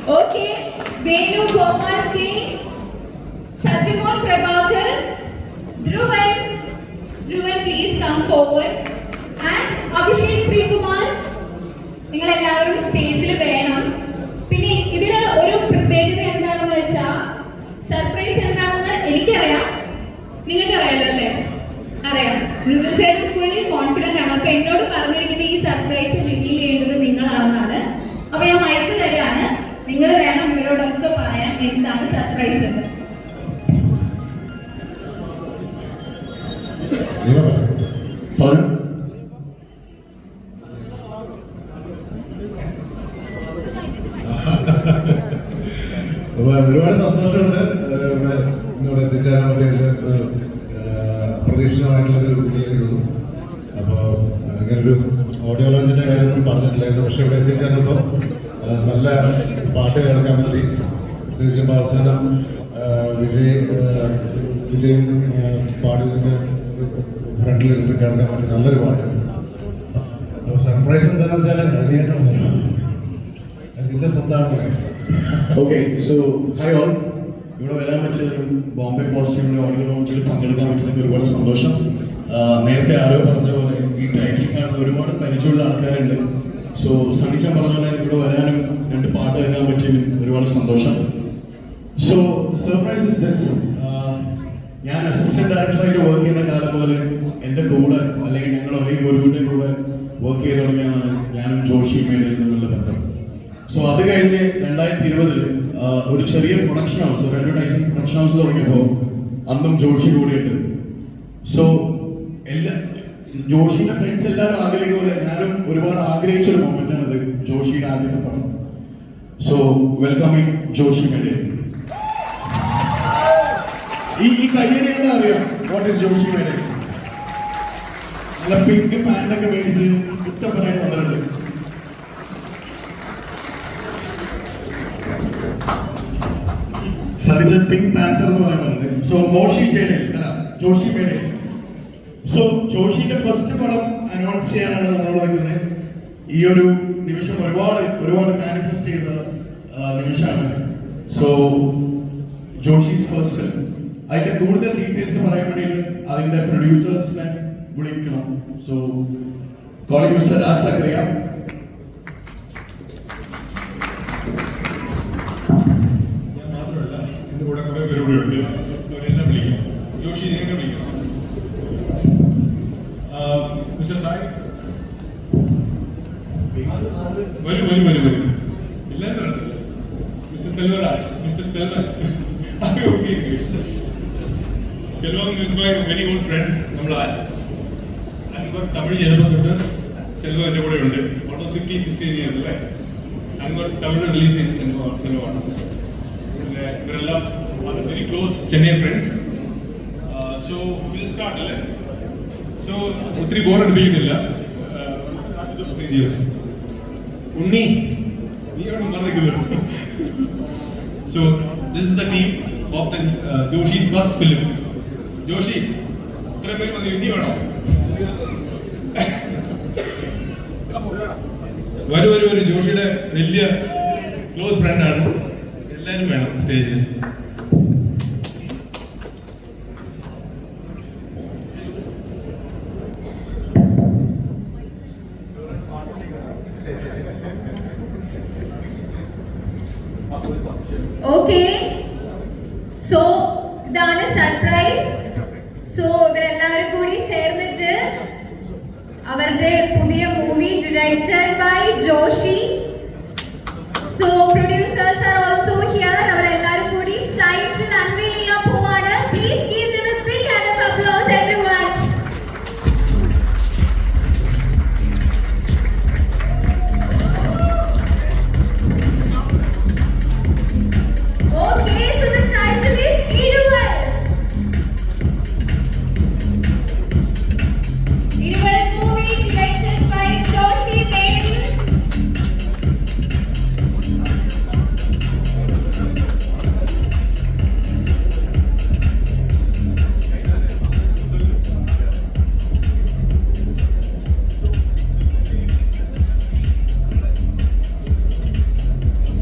Okay, Venu Gopal K, Sajimon Prabhakar, Dhruvan, please come forward, and Abhishek Srikumar. നിങ്ങൾ എല്ലാവരും സ്റ്റേജിൽ വേണം. പിന്നെ ഇതിന് ഒരു പ്രത്യേകത എന്താണെന്ന് വെച്ചാൽ സർപ്രൈസ് എന്താണെന്ന് എനിക്കറിയാം, നിങ്ങൾക്കറിയാലോ അല്ലേ? അറിയാം. ഋതുചേട്ടൻ ഫുള്ളി കോൺഫിഡന്റ് ആണ്. അപ്പൊ എന്നോട് പറഞ്ഞിരിക്കുന്ന ഈ സർപ്രൈസ് റിവീൽ ചെയ്യേണ്ടത് നിങ്ങളാണെന്നാണ്. അപ്പൊ ഞാൻ മയക്ക് തരാണ്, നിങ്ങൾ വേണം ഇവരോടൊക്കെ പറയാൻ എന്താണ് സർപ്രൈസ് എന്ന്. ഒരുപാട് സന്തോഷമുണ്ട് ഇവിടെ എത്തിച്ചേരാൻ വേണ്ടി. അപ്രതീക്ഷിതമായിട്ടുള്ളൊരു വിളിയായിരുന്നു. അപ്പോൾ അങ്ങനൊരു ഓഡിയോ ലോഞ്ചിൻ്റെ കാര്യമൊന്നും പറഞ്ഞിട്ടില്ലായിരുന്നു. പക്ഷെ ഇവിടെ എത്തിച്ചേർന്നപ്പോൾ നല്ല പാട്ട് കേൾക്കാൻ പറ്റി. പ്രത്യേകിച്ചും അവസാനം വിജയ് പാടിയതിൻ്റെ ഫ്രണ്ടിലിരുന്ന് കേൾക്കാൻ പറ്റി. നല്ലൊരു പാട്ട്. അപ്പോൾ സർപ്രൈസ് എന്താണെന്ന് വെച്ചാൽ അതിൻ്റെ സ്വന്തമാണ്. Okay, so hi all. ഇവിടെ വരാൻ പറ്റിയൊരു ബോംബെ പോസിറ്റീവിൻ്റെ ഓഡിയോ ലോഞ്ചിൽ പങ്കെടുക്കാൻ പറ്റുന്ന ഒരുപാട് സന്തോഷം. നേരത്തെ ആരോ പറഞ്ഞ പോലെ ഈ ടൈറ്റിൽ കാർഡിൽ ഒരുപാട് പരിചയമുള്ള ആൾക്കാരുണ്ട്. സോ സണിച്ചൻ പറഞ്ഞ പോലെ ഇവിടെ വരാനും 2 പാട്ട് കേൾക്കാൻ പറ്റിയതിനും ഒരുപാട് സന്തോഷം. So surprise is this. ഞാൻ അസിസ്റ്റന്റ് ഡയറക്ടറായിട്ട് വർക്ക് ചെയ്യുന്ന കാലം മുതൽ എൻ്റെ കൂടെ അല്ലെങ്കിൽ ഞങ്ങൾ ഒരേ ഗുരുവിൻ്റെ കൂടെ വർക്ക് ചെയ്ത് തുടങ്ങിയതാണ് ഞാനും ജോഷിയും മേഡയിൽ നിന്നുള്ള ബന്ധം. സോ അത് കഴിഞ്ഞ് 2020 ഒരു ചെറിയ പ്രൊഡക്ഷൻ ഹൗസ്, ഒരു അഡ്വർടൈസിംഗ് പ്രൊഡക്ഷൻ ഹൗസ് തുടങ്ങിയപ്പോൾ അന്നും ജോഷി കൂടിയുണ്ട്. സോ ജോഷിയുടെ ഫ്രണ്ട്സ് എല്ലാവരും ആഗ്രഹിക്കുന്ന പോലെ ഞാനും ഒരുപാട് ആഗ്രഹിച്ചൊരു മൊമെന്റ് ആണിത്, ജോഷിയുടെ ആദ്യത്തെ പടം. സോ വെൽക്കമിങ് ജോഷി മേഡേ. ഈ കയ്യടി കണ്ടാ അറിയാം വാട്ട് ഈസ് ജോഷി മേഡേ. നല്ല പിങ്ക് പാൻറ്റൊക്കെ മേടിച്ച് കുറ്റപ്പനായിട്ട് വന്നിട്ടുണ്ട്. സരിച്ച പിങ്ക് പാന്തർ എന്ന് പറയാൻ പറഞ്ഞിട്ടുണ്ട്. സോ മോഷി ജേഡേ അല്ല ജോഷി മേഡേ. സോ ജോഷിന്റെ ഫസ്റ്റ് പടം അനൗൺസ് ചെയ്യാനാണ് നമ്മളോട് വയ്ക്കുന്നത്. ഈ ഒരു നിമിഷം ഒരുപാട് മാനിഫെസ്റ്റ് ചെയ്ത നിമിഷമാണ്. So Joshy's first film. അതിന്റെ കൂടുതൽ ഡീറ്റെയിൽസ് പറയാൻ വേണ്ടിയിട്ട് അതിന്റെ പ്രൊഡ്യൂസേഴ്സിനെ വിളിക്കണം. So calling mister Raj Zakariya. Mister Sai വരും എല്ലാവരും mister Selvaraj, mister Selvan. Selvam is my very good friend. നമ്മൾ അൻവർ തമിഴ് ചെയ്തപ്പോൾ തൊട്ട് സെൽവം എൻ്റെ കൂടെ ഉണ്ട്. ഓൾമോസ്റ്റ് 15-16 ഇയേഴ്സ് അല്ലേ. അൻവർ തമിഴ് റിലീസ് ചെയ്ത സെൽവമാണ്. ഇവരെല്ലാം very close Chennai friends. So will start അല്ലേ. സോ ഒത്തിരി ബോർ അടുപ്പിക്കുന്നില്ല. ഉണ്ണി നീയാണ് പറഞ്ഞിരിക്കുന്നത്. So this is the team of the Joshi's first film. Joshi ഇത്ര പേര് വന്ന് ഇനി വേണോ? വരൂ. ജോഷിയുടെ വലിയ ക്ലോസ് ഫ്രണ്ടാണ്. എല്ലാവരും വേണം സ്റ്റേജിൽ. ഓക്കെ, സോ ഇതാണ് സർപ്രൈസ്. സോ ഇവരെല്ലാവരും കൂടി ചേർന്നിട്ട് അവരുടെ പുതിയ movie directed by Joshi. So producers are also here. അവരെല്ലാവരും കൂടി ടൈറ്റിൽ അൺവീൽ